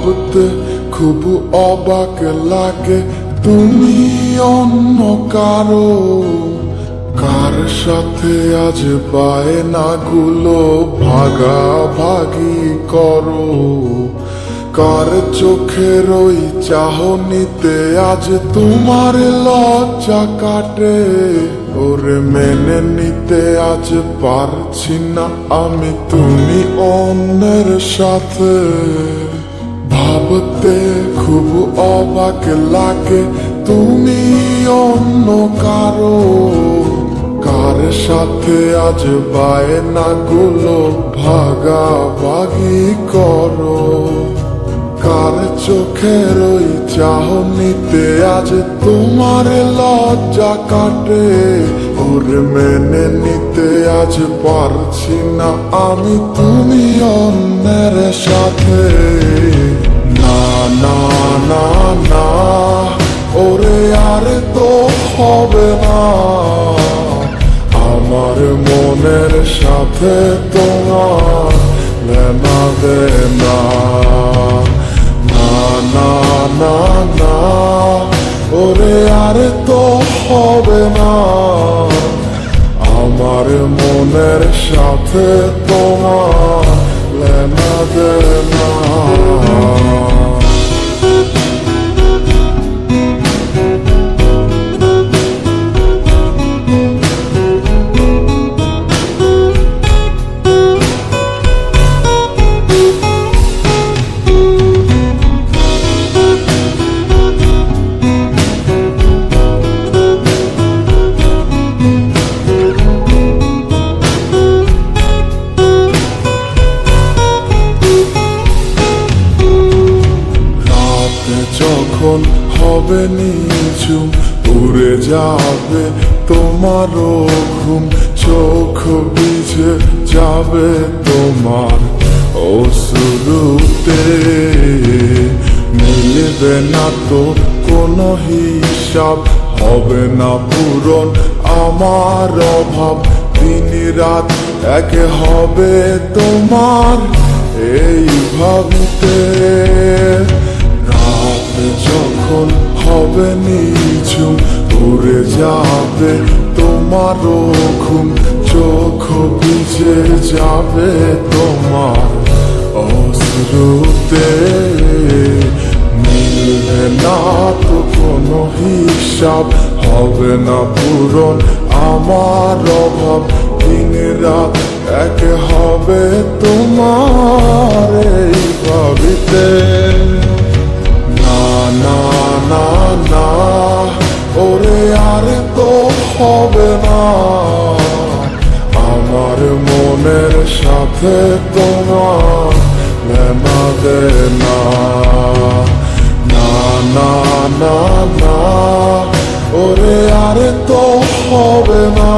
ভাবতে খুব অবাক লাগে, তুমি অন্য কারো। কার সাথে আজ বায়নাগুলো ভাগাভাগি করো? কার চোখের ওই চাহনিতে আজ তোমার লজ্জা কাটে? ওরে মেনে নিতে আজ পারছি না আমি তুমি অন্যের সাথে। ভাবতে খুব অবাক লাগে, তুমি অন্য কারো। কার সাথে আজ বায়নাগুলো ভাগাভাগি করো? কার চোখের ওই চাহনিতে আজ তোমার লজ্জা কাটে? ওরে মেনে নিতে আজ পারছি না আমি তুমি অন্যের সাথে। না না না না, ওরে আর তো হবে না, আমার মনের সাথে তোমার লেনা দেনা। না না না না, ওরে আর তো হবে না, আমার মনের সাথে তোমার লেনা দেনা। যখন হবে নিঝুম উড়ে যাবে তোমারও ঘুম, চোখ ভিজে যাবে তোমার অশ্রুতে। মিলবে না তো কোনো হিসাব, হবে না পূরণ আমার অভাব। দিন রাত এক হবে তোমার এই ভাবিতে। যখন হবে নিঝুম উড়ে যাবে তোমারও ঘুম, চোখ ভিজে যাবে তোমার অশ্রুতে। মিলবে না তো কোনো হিসাব, হবে না পূরণ আমার অভাব। দিন রাত এক হবে তোমার এই ভাবিতে। না না না, ওরে আর তো হবে না, আমার মনের সাথে তোমার লেনা দেনা। না না না না, ওরে আর তো হবে না,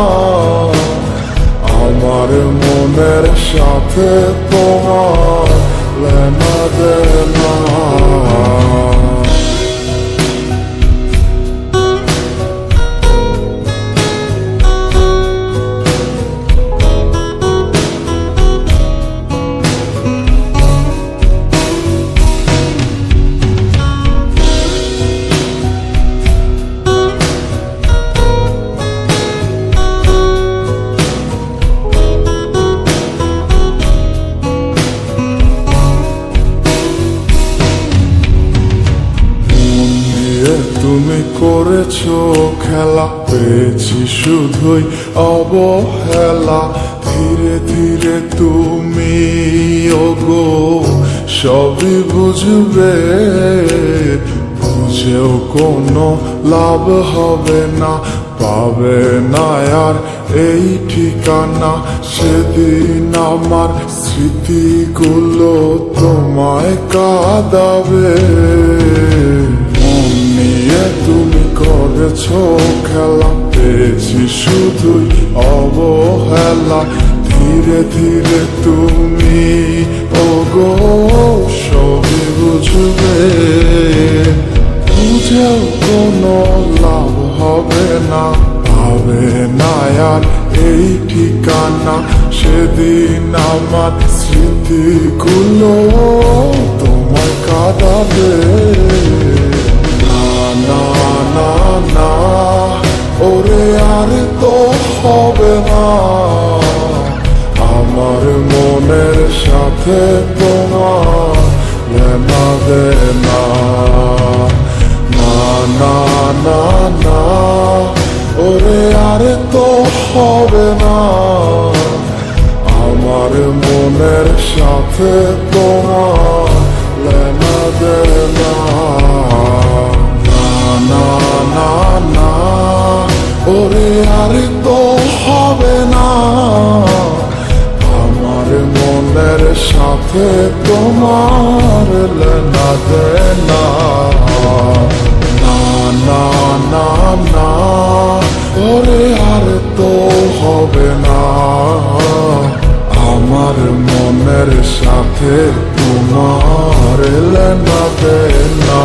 আমার মনের সাথে তোমার লেনা দেনা। তুমি করেছো খেলা, পেয়েছি শুধুই অবহেলা। ধীরে ধীরে তুমি ওগো সবই বুঝবে, বুঝেও কোনো লাভ হবে না, পাবে না আর এই ঠিকানা। সেদিন আমার স্মৃতিগুলো তোমায় কাঁদাবে। তুমি করেছো খেলা, পেয়েছি শুধুই অবহেলা। ধীরে ধীরে তুমি ওগো সবই বুঝবে, বুঝেও কোনো লাভ হবে না, পাবে না আর এই ঠিকানা। সেদিন আমার স্মৃতিগুলো তোমায় কাটাবে। না না না না ওরে আর তো হবে না, আমার মনের সাথে তোমার লেনা দেনা। না না না না ওরে আর তো হবে না, আমার মনের সাথে তোমার লেনা দেনা। না না না না ওরে আর তো হবে না, আমার মনের সাথে তোমার লেনা দেনা। না না না না ওরে আর তো হবে না, আমার মনের সাথে তোমার লেনা দেনা।